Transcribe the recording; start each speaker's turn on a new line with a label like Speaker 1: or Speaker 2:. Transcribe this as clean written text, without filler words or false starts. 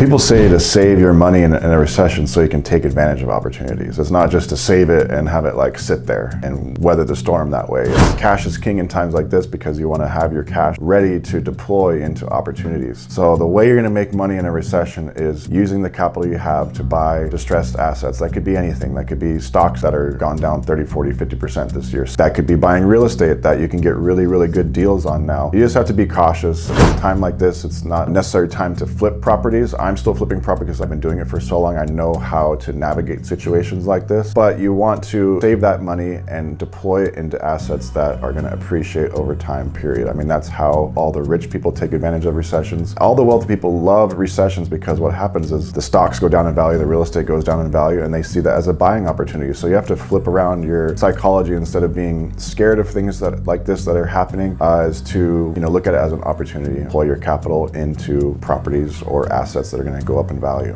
Speaker 1: People say to save your money in a recession so you can take advantage of opportunities. It's not just to save it and have it like sit there and weather the storm that way. Cash is king in times like this because you want to have your cash ready to deploy into opportunities. So the way you're going to make money in a recession is using the capital you have to buy distressed assets. That could be anything. That could be stocks that are gone down 30, 40, 50% this year. That could be buying real estate that you can get really, really good deals on now. You just have to be cautious. At a time like this, it's not necessary time to flip properties. I'm still flipping properties because I've been doing it for so long. I know how to navigate situations like this, but you want to save that money and deploy it into assets that are going to appreciate over time, period. I mean, that's how all the rich people take advantage of recessions. All the wealthy people love recessions because what happens is the stocks go down in value, the real estate goes down in value, and they see that as a buying opportunity. So you have to flip around your psychology instead of being scared of things that like this that are happening, is to look at it as an opportunity. Deploy your capital into properties or assets that are going to go up in value.